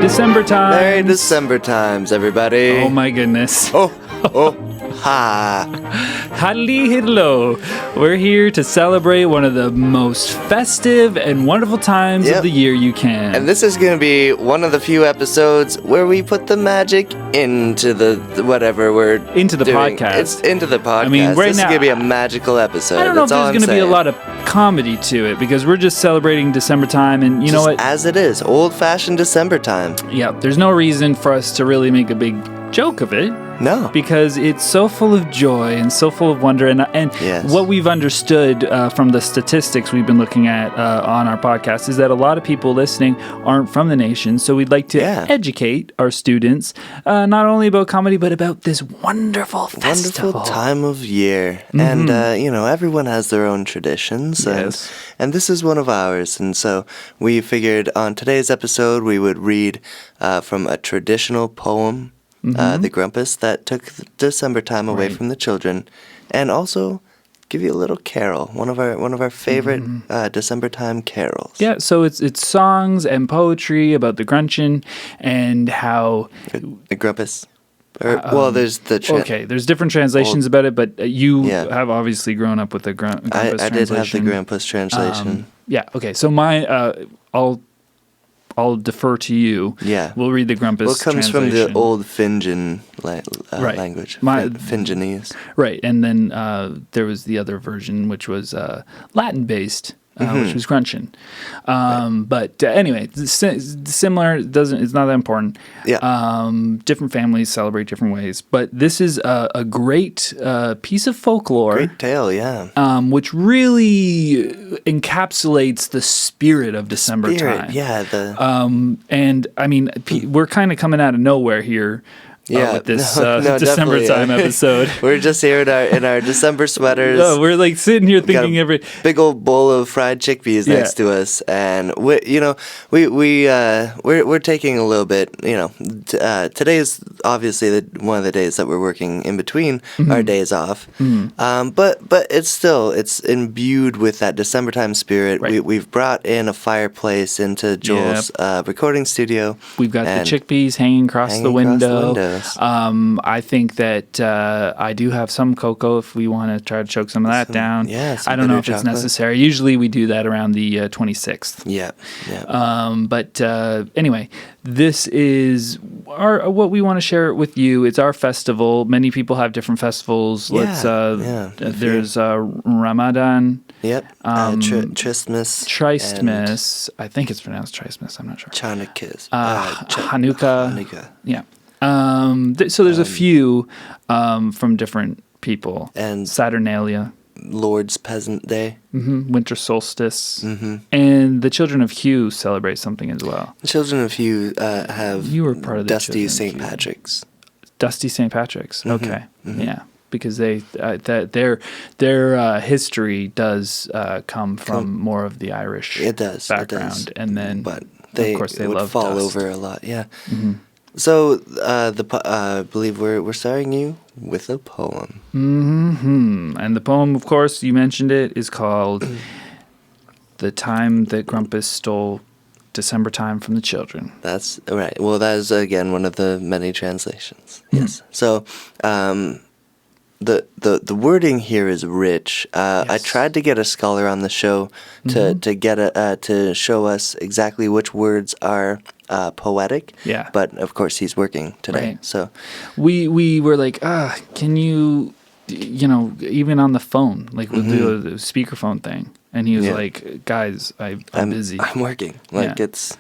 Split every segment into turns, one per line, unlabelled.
December times.
Merry December times, everybody.
Oh my goodness.
Oh, ha.
Hello. We're here to celebrate one of the most festive and wonderful times of the year you can.
And this is going to be one of the few episodes where we put the magic into the whatever we're
into the
doing.
podcast.
It's into the podcast.
I mean, right
this
now,
is going to be a magical episode.
I don't know if there's going to be a lot of comedy to it because we're just celebrating December time, and you know what?
As it is, old-fashioned December time.
Yeah, there's no reason for us to really make a big joke of it.
No.
Because it's so full of joy and so full of wonder. And
yes.
What we've understood from the statistics we've been looking at on our podcast is that a lot of people listening aren't from the nation. So we'd like to educate our students not only about comedy, but about this wonderful festival.
Wonderful time of year. Mm-hmm. And, everyone has their own traditions.
Yes.
And this is one of ours. And so we figured on today's episode we would read from a traditional poem, the Grumpus, that took December time away from the children, and also give you a little carol, one of our favorite December time carols.
Yeah, so it's songs and poetry about the Grunchin and how
the Grumpus. There's the
there's different translations about it, but you have obviously grown up with the Grumpus translation.
I did have the Grumpus translation.
Okay. So I'll defer to you.
Yeah.
We'll read the Grumpus
translation. Well, it comes from the old Finjan language. Finjanese.
Right. And then there was the other version, which was Latin-based, which was Grunchin. But anyway, similar. It's not that important.
Yeah.
Different families celebrate different ways. But this is a great piece of folklore.
Great tale, yeah.
Which really encapsulates the spirit of December time.
Yeah.
And I mean, we're kind of coming out of nowhere here. With this December time episode.
We're just here in our December sweaters.
Oh, we're like sitting here thinking
big old bowl of fried chickpeas next to us, and we're taking a little bit. Today is obviously one of the days that we're working in between our days off. But it's imbued with that December time spirit.
Right.
We've brought in a fireplace into Joel's recording studio.
We've got the chickpeas hanging across the window. I think that I do have some cocoa if we want to try to choke some of that down. I don't know if it's necessary. Usually we do that around the 26th.
Yeah.
But anyway, this is what we want to share with you. It's our festival. Many people have different festivals. There's Ramadan.
Yep.
Tristmas. I think it's pronounced Tristmas. I'm not sure.
Chanukah.
Hanukkah. Yeah. So there's a few from different people.
And
Saturnalia.
Lord's Peasant Day.
Winter Solstice. And the Children of Hugh celebrate something as well.
The Children of Hugh have
you were part of the
Dusty St. Patrick's.
Dusty St. Patrick's. Okay. Yeah. Because their history does come from more of the Irish background. And then,
but
of course, they
would
love
fall
dust.
over a lot. Yeah. So, I believe we're starting you with a poem.
And the poem, of course, you mentioned it, is called "The Time That Grumpus Stole December Time from the Children."
That's right. Well, that is again one of the many translations. Yes. So, the wording here is rich. I tried to get a scholar on the show to to show us exactly which words are poetic.
Yeah.
But of course he's working today.
Right.
So
we were like, can you even on the phone, like we'll do a speakerphone thing. And he was like, guys, I'm busy.
I'm working. It's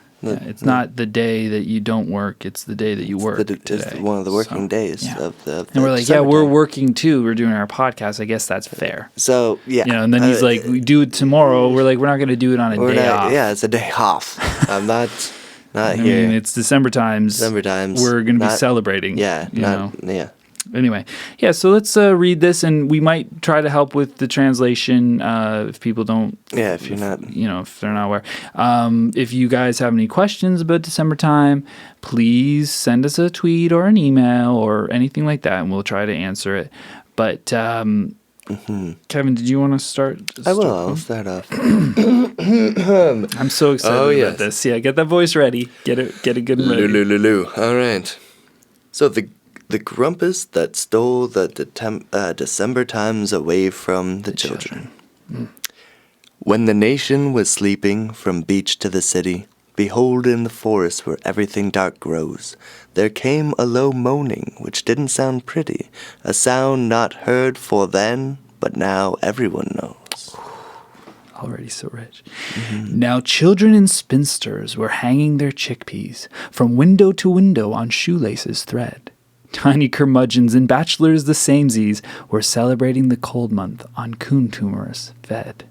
not the day that you don't work, it's the day that you work.
It's one of the working days of the
and we're like, we're working too. We're doing our podcast. I guess that's fair.
So,
and then he's like, we do it tomorrow. We're like, we're not going to do it on a day off.
Yeah, it's a day off. I'm not here.
I mean, it's December times. We're going to be celebrating. Anyway, so let's read this, and we might try to help with the translation if people don't.
Yeah, if you're not,
if they're not aware. If you guys have any questions about December time, please send us a tweet or an email or anything like that, and we'll try to answer it. But Kevin, did you want to start?
I will. I'll start off.
I'm so excited about this. Yeah, get that voice ready. Get it good and ready.
Lulu. All right. So the grumpus that stole the December times away from the children. When the nation was sleeping from beach to the city, behold in the forest where everything dark grows, there came a low moaning which didn't sound pretty, a sound not heard for then, but now everyone knows.
Already so rich. Now children and spinsters were hanging their chickpeas from window to window on shoelaces thread. Tiny curmudgeons and bachelors the samesies were celebrating the cold month on coon tumorous fed.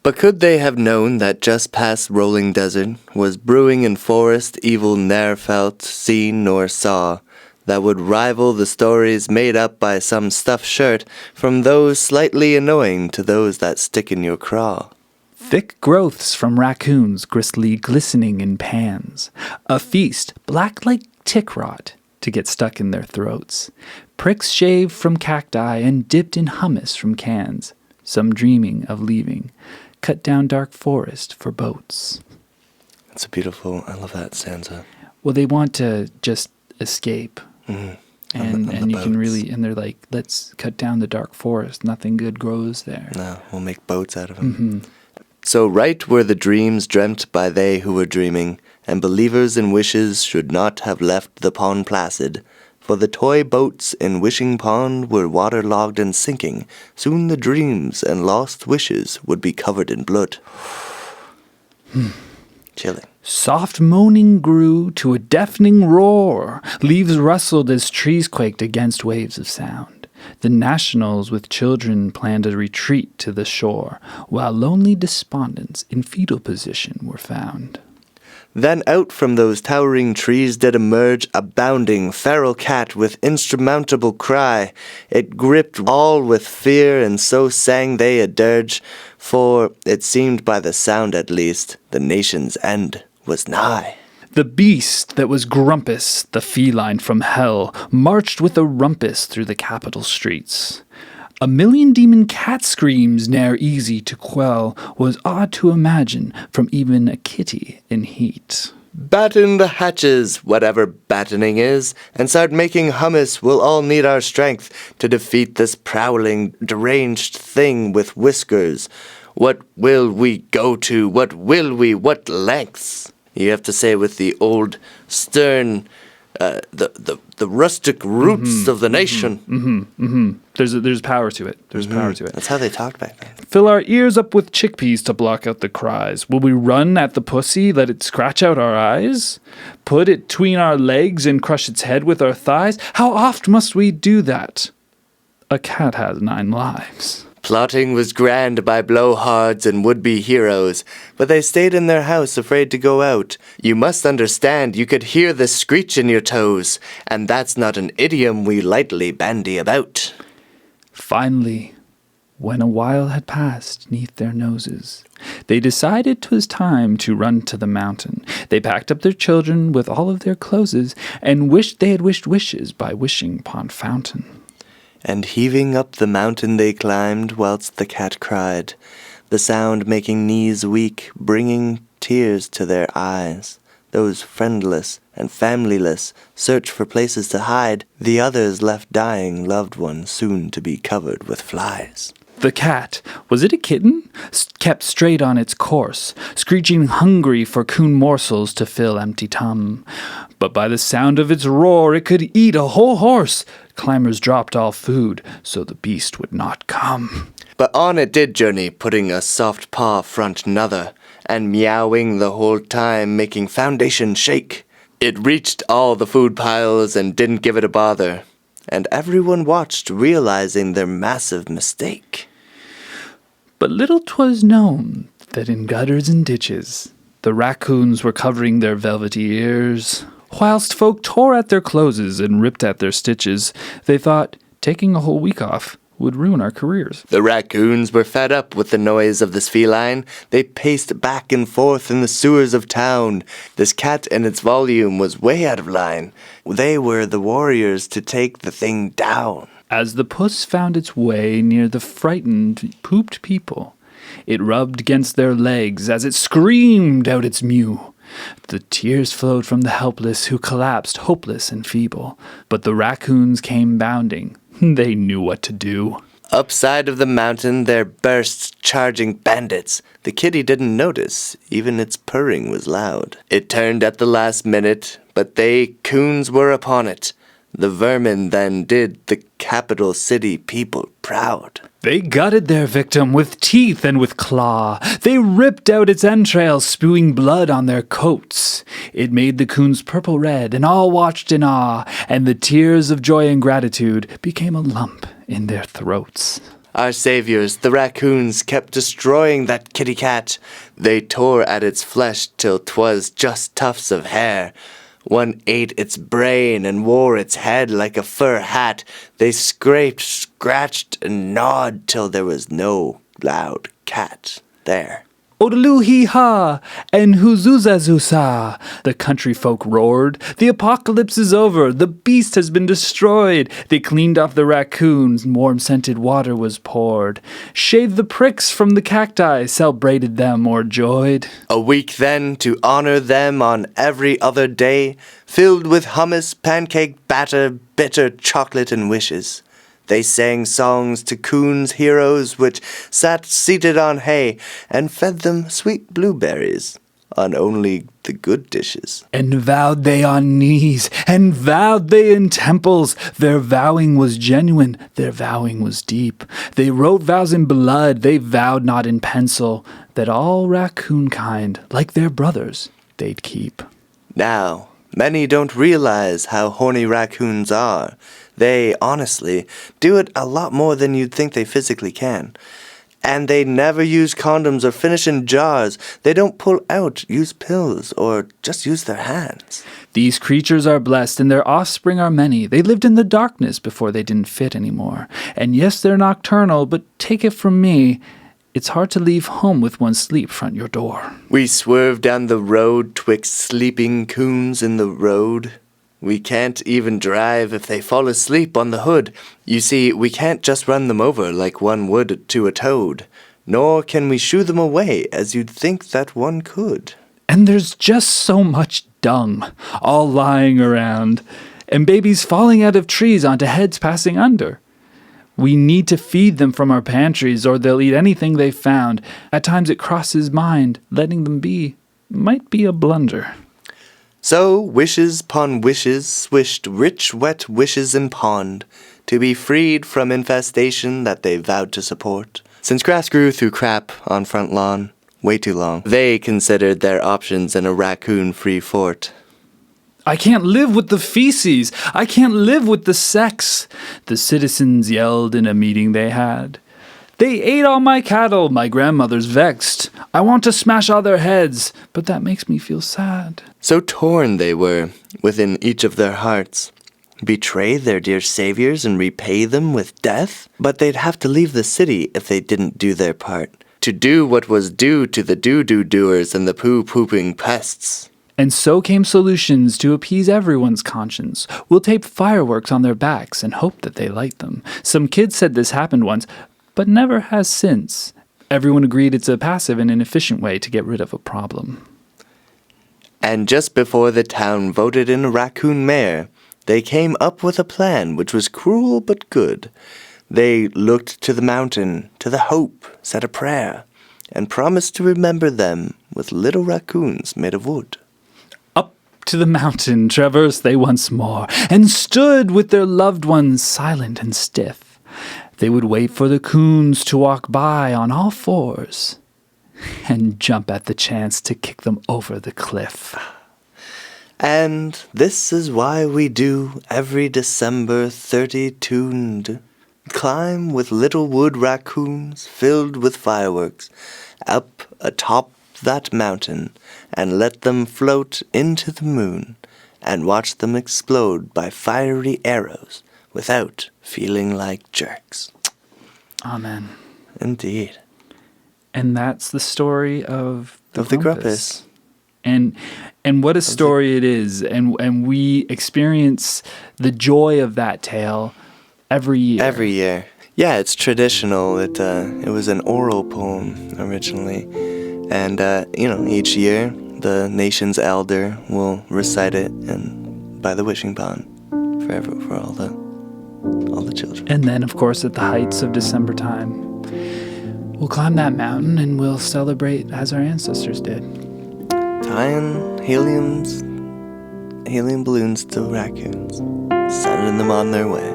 But could they have known that just past rolling desert was brewing in forest evil ne'er felt, seen, nor saw, that would rival the stories made up by some stuffed shirt from those slightly annoying to those that stick in your craw?
Thick growths from raccoons gristly glistening in pans, a feast black like tick rot to get stuck in their throats, pricks shaved from cacti and dipped in hummus from cans, some dreaming of leaving, cut down dark forest for boats.
It's a beautiful, I love that stanza.
Well, they want to just escape. And you
boats.
can really, and they're like, let's cut down the dark forest. Nothing good grows there.
No, we'll make boats out of them. So right were the dreams dreamt by they who were dreaming, and believers in wishes should not have left the pond placid, for the toy boats in Wishing Pond were waterlogged and sinking. Soon the dreams and lost wishes would be covered in blood. Chilling.
Soft moaning grew to a deafening roar. Leaves rustled as trees quaked against waves of sound. The nationals with children planned a retreat to the shore, while lonely despondents in fetal position were found.
Then out from those towering trees did emerge a bounding feral cat with insurmountable cry. It gripped all with fear, and so sang they a dirge, for it seemed by the sound at least the nation's end was nigh.
The beast that was Grumpus, the feline from hell, marched with a rumpus through the capital streets. A million demon cat screams, ne'er easy to quell, was odd to imagine from even a kitty in heat.
Batten the hatches, whatever battening is, and start making hummus. We'll all need our strength to defeat this prowling, deranged thing with whiskers. What will we go to? What will we? What lengths? You have to say with the old, stern, the rustic roots of the nation.
There's power to it. There's power to it.
That's how they talked back then.
Fill our ears up with chickpeas to block out the cries. Will we run at the pussy, let it scratch out our eyes? Put it tween our legs and crush its head with our thighs? How oft must we do that? A cat has 9 lives.
Plotting was grand by blowhards and would-be heroes, but they stayed in their house afraid to go out. You must understand you could hear the screech in your toes, and that's not an idiom we lightly bandy about.
Finally, when a while had passed neath their noses, they decided 'twas time to run to the mountain. They packed up their children with all of their closes, and wished they had wished wishes by Wishing Pond Fountain.
And heaving up the mountain they climbed, whilst the cat cried, the sound making knees weak, bringing tears to their eyes. Those friendless and familyless search for places to hide, the others left dying loved ones soon to be covered with flies.
The cat, was it a kitten? Kept straight on its course, screeching hungry for coon morsels to fill empty tum. But by the sound of its roar it could eat a whole horse. Climbers dropped all food, so the beast would not come.
But on it did journey, putting a soft paw front another, and meowing the whole time, making foundation shake. It reached all the food piles and didn't give it a bother, and everyone watched, realizing their massive mistake.
But little 'twas known that in gutters and ditches the raccoons were covering their velvety ears. Whilst folk tore at their closes and ripped at their stitches, they thought taking a whole week off would ruin our careers.
The raccoons were fed up with the noise of this feline. They paced back and forth in the sewers of town. This cat and its volume was way out of line. They were the warriors to take the thing down.
As the puss found its way near the frightened, pooped people, it rubbed against their legs as it screamed out its mew. The tears flowed from the helpless who collapsed hopeless and feeble, but the raccoons came bounding. They knew what to do.
Upside of the mountain there burst charging bandits. The kitty didn't notice, even its purring was loud. It turned at the last minute, but they, coons, were upon it. The vermin then did the capital city people proud.
They gutted their victim with teeth and with claw. They ripped out its entrails, spewing blood on their coats. It made the coons purple red, and all watched in awe, and the tears of joy and gratitude became a lump in their throats.
Our saviors, the raccoons, kept destroying that kitty cat. They tore at its flesh till 'twas just tufts of hair. One ate its brain and wore its head like a fur hat. They scraped, scratched, and gnawed till there was no loud cat there.
Odaloo-hee-ha, and huzuzazoosa, the country folk roared. The apocalypse is over, the beast has been destroyed. They cleaned off the raccoons, warm-scented water was poured. Shaved the pricks from the cacti, celebrated them o'erjoyed.
A week then, to honor them on every other day, filled with hummus, pancake batter, bitter chocolate, and wishes. They sang songs to coons' heroes which sat seated on hay and fed them sweet blueberries on only the good dishes.
And vowed they on knees, and vowed they in temples. Their vowing was genuine, their vowing was deep. They wrote vows in blood, they vowed not in pencil, that all raccoon kind, like their brothers, they'd keep.
Now, many don't realize how horny raccoons are. They, honestly, do it a lot more than you'd think they physically can. And they never use condoms or finish in jars. They don't pull out, use pills, or just use their hands.
These creatures are blessed, and their offspring are many. They lived in the darkness before they didn't fit anymore. And yes, they're nocturnal, but take it from me, it's hard to leave home with one's sleep front your door.
We swerve down the road twixt sleeping coons in the road. We can't even drive if they fall asleep on the hood. You see, we can't just run them over like one would to a toad. Nor can we shoo them away as you'd think that one could.
And there's just so much dung, all lying around, and babies falling out of trees onto heads passing under. We need to feed them from our pantries, or they'll eat anything they found. At times it crosses mind, letting them be might be a blunder.
So wishes upon wishes swished rich wet wishes in pond, to be freed from infestation that they vowed to support. Since grass grew through crap on front lawn, way too long, they considered their options in a raccoon-free fort.
I can't live with the feces. I can't live with the sex, the citizens yelled in a meeting they had. They ate all my cattle, my grandmother's vexed. I want to smash all their heads, but that makes me feel sad.
So torn they were within each of their hearts. Betray their dear saviors and repay them with death? But they'd have to leave the city if they didn't do their part. To do what was due to the do-do-doers and the poo-pooping pests.
And so came solutions to appease everyone's conscience. We'll tape fireworks on their backs and hope that they light them. Some kids said this happened once, but never has since. Everyone agreed it's a passive and inefficient way to get rid of a problem.
And just before the town voted in a raccoon mayor, they came up with a plan which was cruel but good. They looked to the mountain, to the hope, said a prayer, and promised to remember them with little raccoons made of wood.
Up to the mountain traversed they once more, and stood with their loved ones silent and stiff. They would wait for the coons to walk by on all fours and jump at the chance to kick them over the cliff.
And this is why we do every December 32nd climb with little wood raccoons filled with fireworks up atop that mountain and let them float into the moon and watch them explode by fiery arrows without feeling like jerks.
Amen.
Indeed.
And that's the story of the
Grumpus.
And what a story it is. And we experience the joy of that tale every year.
Every year. Yeah, it's traditional. It was an oral poem originally. And, each year the nation's elder will recite it by the wishing pond for all the children.
And then, of course, at the heights of Decembertime, we'll climb that mountain and we'll celebrate as our ancestors did.
Tying helium balloons to raccoons, sending them on their way.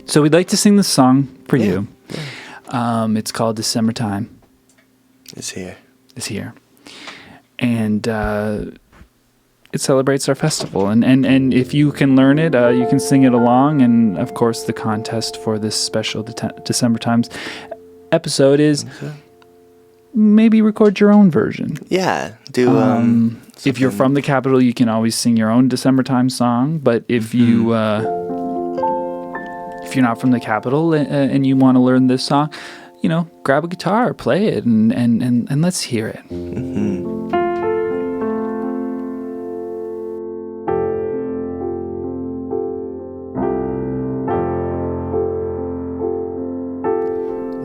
So we'd like to sing this song for you.
Yeah.
It's called Decembertime.
It's here.
And it celebrates our festival. And if you can learn it, you can sing it along. And, of course, the contest for this special Decembertimes episode is maybe record your own version.
Yeah.
If you're from the capital, you can always sing your own Decembertime song. But if you... if you're not from the capital and you want to learn this song, grab a guitar, play it, and let's hear it.
Mm-hmm.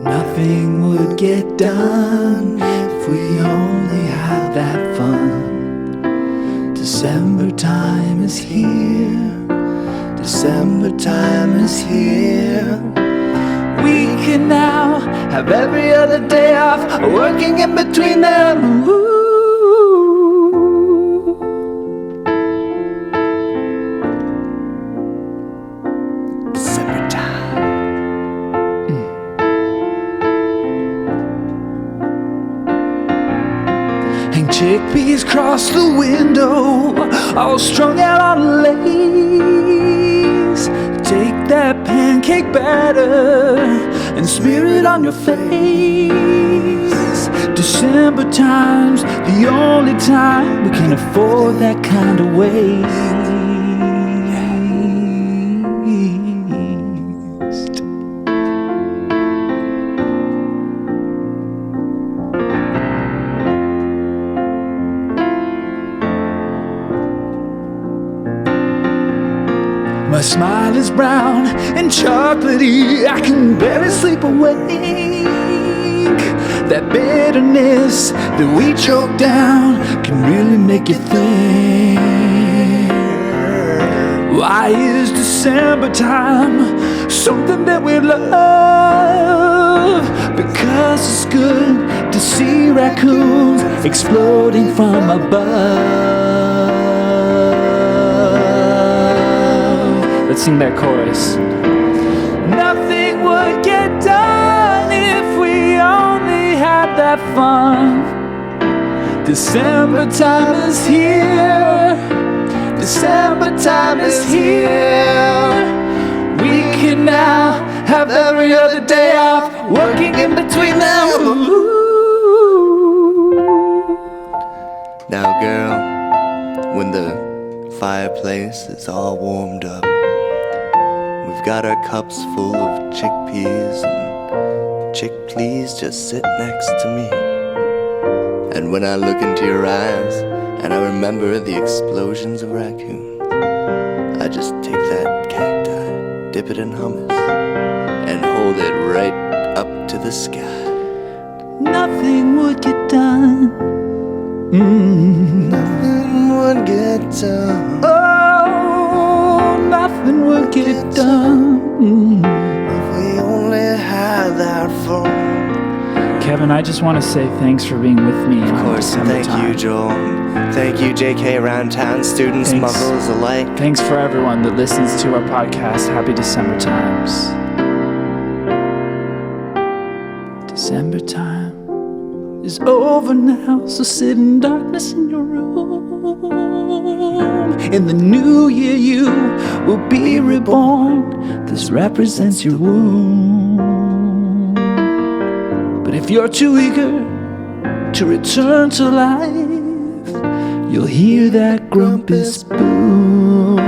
Nothing would get done if we only had that fun. Decembertime is here. Decembertime is here. We can now have every other day off, working in between them. Ooh.
Decembertime.
Hang chickpeas across the window, all strung out on lace. Take that pancake batter and smear it on your face. Decembertime's the only time we can afford that kind of waste. My smile is brown and chocolatey. I can barely sleep awake. That bitterness that we choke down can really make you think. Why is December time something that we love? Because it's good to see raccoons exploding from above. Let's sing that chorus. Nothing would get done if we only had that fun. Decembertime is here. Decembertime is here. We can now have every other day off, working in between them. Ooh.
Now, girl, when the fireplace is all warmed up, we've got our cups full of chickpeas, and chick, please just sit next to me. And when I look into your eyes and I remember the explosions of raccoons, I just take that cacti, dip it in hummus, and hold it right up to the sky.
Nothing would get done.
Nothing would get done.
Oh, nothing would get done.
If we only had that fun.
Kevin, I just want to say thanks for being with me.
Of course, thank you, Joel. Thank you, JK Around Town students, muggles alike.
Thanks for everyone that listens to our podcast. Happy December times. December time is over now, so sit in darkness in your room. In the new year you will be reborn. This represents your womb. But if you're too eager to return to life, you'll hear that grumpus boo.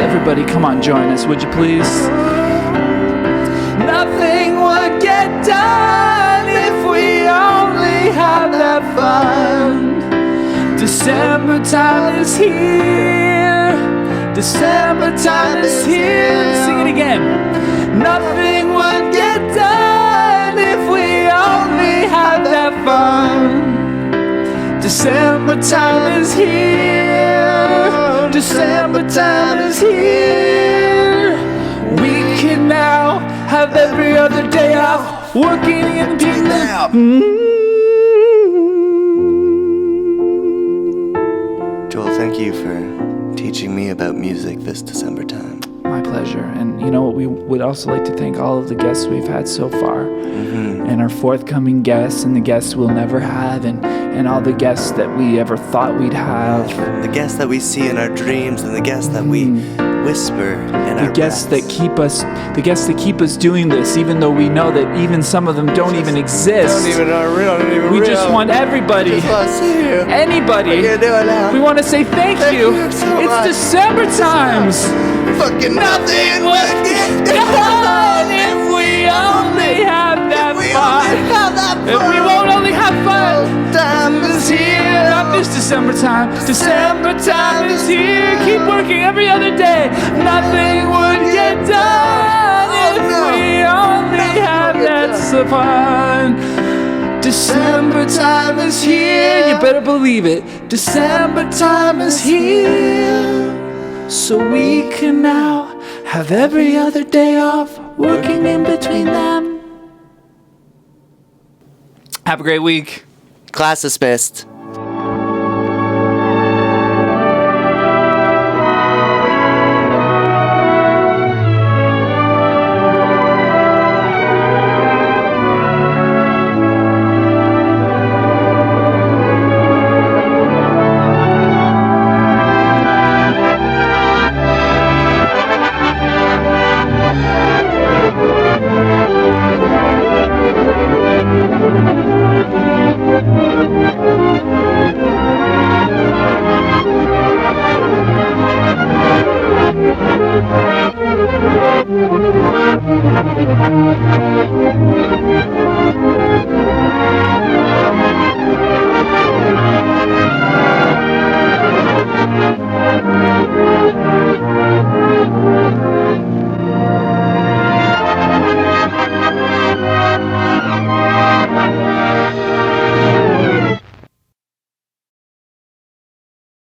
Everybody, come on, join us, would you please? Nothing would get done if we only had that fun. December time is here. December time is here. Sing it again. Nothing would get done if we only had that fun. December time is here. December time is here. We can now have every other day off, working in the
Joel, thank you for teaching me about music this December time.
My pleasure. And you know what, we would also like to thank all of the guests we've had so far, and our forthcoming guests, and the guests we'll never have, and all the guests that we ever thought we'd have.
The guests that we see in our dreams, and the guests that we whisper in our
guests
breaths.
the guests that keep us doing this, even though we know that even some of them don't even exist. We just want everybody, anybody. We want to say thank you.
So
it's
much.
December times.
Fucking nothing would get
done if we only have that fun. If we won't only have fun.
Time is here.
Not this December time. December time is here. Keep working every other day. Nothing would get done if we only have that fun. December time is here. You better believe it. December time is here. So we can now have every other day off, working in between them. Have a great week.
Class dismissed.
Thank you.